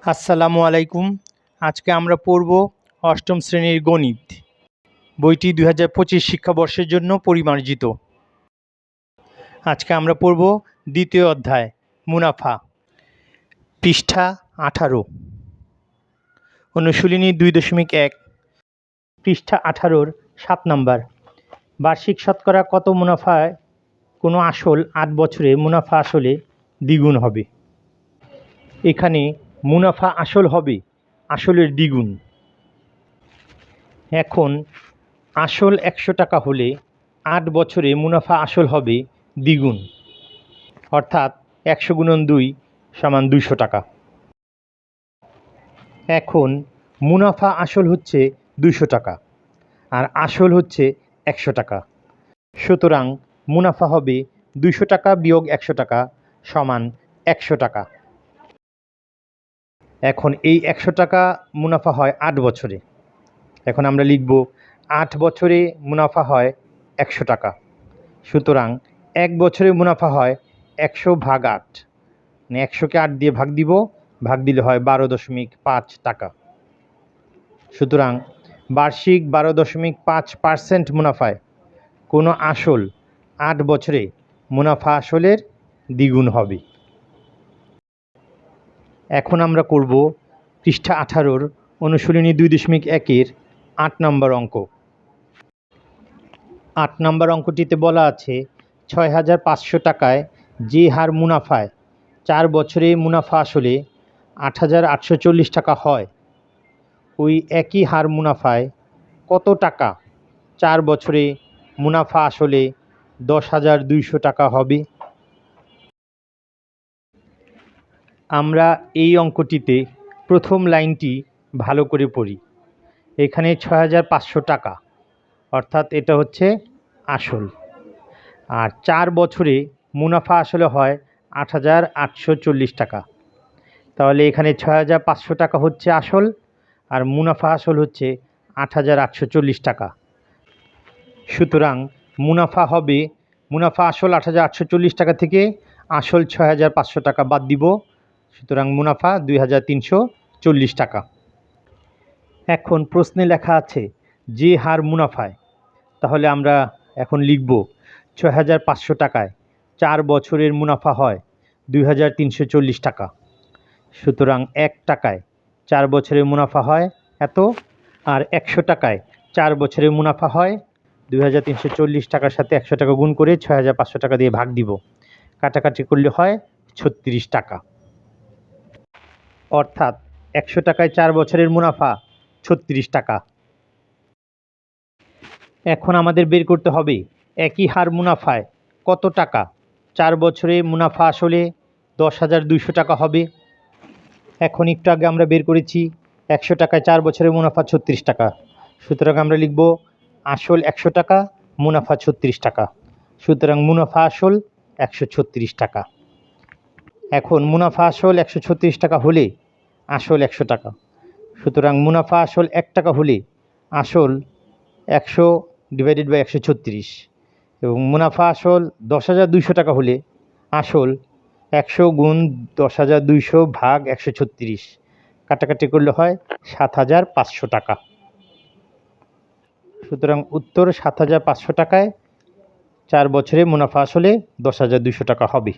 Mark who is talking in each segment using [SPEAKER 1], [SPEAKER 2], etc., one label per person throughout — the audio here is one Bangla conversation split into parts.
[SPEAKER 1] আসসালামু আলাইকুম। আজকে আমরা পড়ব অষ্টম শ্রেণীর গণিত। বইটি 2025 শিক্ষাবর্ষের জন্য পরিমার্জিত। আজকে আমরা পড়ব দ্বিতীয় অধ্যায় মুনাফা, পৃষ্ঠা 18। অনুশীলনী 2.1, পৃষ্ঠা 18-র 7 নম্বর। বার্ষিক শতকরা কত মুনাফায় কোনো আসল 8 বছরে মুনাফা আসলে দ্বিগুণ হবে। এখানে মুনাফা আসল হবে আসলের দ্বিগুণ। এখন আসল 100 টাকা হলে 8 বছরে মুনাফা আসল হবে দ্বিগুণ, অর্থাৎ 100 গুণন 2 সমান 200 টাকা। এখন মুনাফা আসল হচ্ছে 200 টাকা আর আসল হচ্ছে 100 টাকা, সুতরাং মুনাফা হবে 200 টাকা বিয়োগ 100 টাকা সমান 100 টাকা। এখন এই 100 টাকা মুনাফা হয় 8 বছরে। এখন আমরা লিখব 8 বছরে মুনাফা হয় 100 টাকা, সুতরাং 1 বছরে মুনাফা হয় 100 ভাগ 8, মানে 100কে 8 দিয়ে ভাগ দিব, ভাগ দিলে হয় 12.5 টাকা। সুতরাং বার্ষিক 12.5% মুনাফায় কোনো আসল 8 বছরে মুনাফা আসলের দ্বিগুণ হবে। এখন আমরা করব পৃষ্ঠা 18-র অনুশীলনী 2.1-এর 8 নম্বর অঙ্ক। 8 নম্বর অঙ্কটিতে বলা আছে 6500 টাকায় যে হার মুনাফায় 4 বছরে মুনাফা আসলে 8840 টাকা হয়, ওই একই হার মুনাফায় কত টাকা 4 বছরে মুনাফা আসলে 10,200 টাকা হবে। আমরা এই অঙ্কটিতে প্রথম লাইনটি ভালো করে পড়ি। এখানে 6500 টাকা, অর্থাৎ এটা হচ্ছে আসল, আর 4 বছরে মুনাফা আসলে হয় 8840 টাকা। তাহলে এখানে 6500 টাকা হচ্ছে আসল আর মুনাফা আসল হচ্ছে 8840 টাকা। সুতরাং মুনাফা হবে, মুনাফা আসল 8840 টাকা থেকে আসল 6500 টাকা বাদ দিব, সুতরাং মুনাফা 2340 টাকা। এখন প্রশ্নে লেখা আছে যে হার মুনাফায়, তাহলে আমরা এখন লিখব 6500 টাকায় 4 বছরের মুনাফা হয় 2340 টাকা, সুতরাং 1 টাকায় 4 বছরের মুনাফা হয় এত, আর 100 টাকায় 4 বছরের মুনাফা হয় 2340 টাকার সাথে 100 টাকা গুণ করে 6500 টাকা দিয়ে ভাগ দিব, কাটাকাটি করলে হয় 36 টাকা। অর্থাৎ 100 টাকায় 4 বছরের মুনাফা 36 টাকা। এখন আমাদের বের করতে হবে একই হার মুনাফায় কত টাকা 4 বছরে মুনাফা আসলে 10,200 টাকা হবে। এখন একটু আগে আমরা বের করেছি 100 টাকায় 4 বছরের মুনাফা 36 টাকা, সুতরাং আমরা লিখব আসল 100 টাকা, মুনাফা 36 টাকা, সুতরাং মুনাফা আসল 136 টাকা। এখন মুনাফা আসল 136 টাকা হলে আসল 100 টাকা, সুতরাং মুনাফা আসল 1 টাকা হলে আসল 100 ডিভাইডেড বাই 136, এবং মুনাফা আসল 10,200 টাকা হলে আসল 100 গুণ 10,200 ভাগ 136, কাটাকাটি করলে হয় 7,500 টাকা। সুতরাং উত্তর 7,500 টাকায় 4 বছরে মুনাফা আসলে 10,200 টাকা হবে।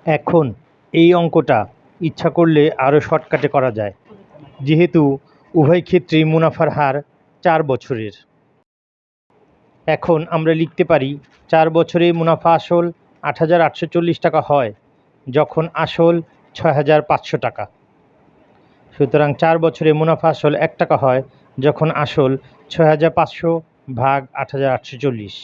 [SPEAKER 1] এখন এই অঙ্কটা ইচ্ছা করলে আরও শর্টকাটে করা যায়, যেহেতু উভয় ক্ষেত্রেই মুনাফার হার 4 বছরের। এখন আমরা লিখতে পারি 4 বছরে মুনাফা আসল 8,840 টাকা হয় যখন আসল 6,500 টাকা, সুতরাং 4 বছরে মুনাফা আসল 1 টাকা হয় যখন আসল 6,500 ভাগ 8,840,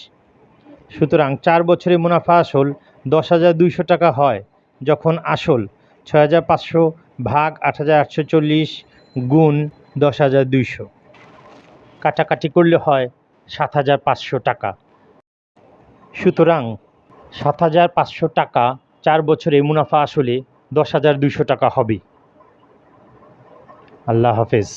[SPEAKER 1] সুতরাং 4 বছরে মুনাফা আসল 10,200 টাকা হয় যখন আসল 6,500 ভাগ 8,840 গুণ 10,200, কাটাকাটি করলে হয় 7,500 টাকা। সুতরাং 7,500 টাকা 4 বছরে মুনাফা আসলে 10,200 টাকা হবে। আল্লাহ হাফেজ।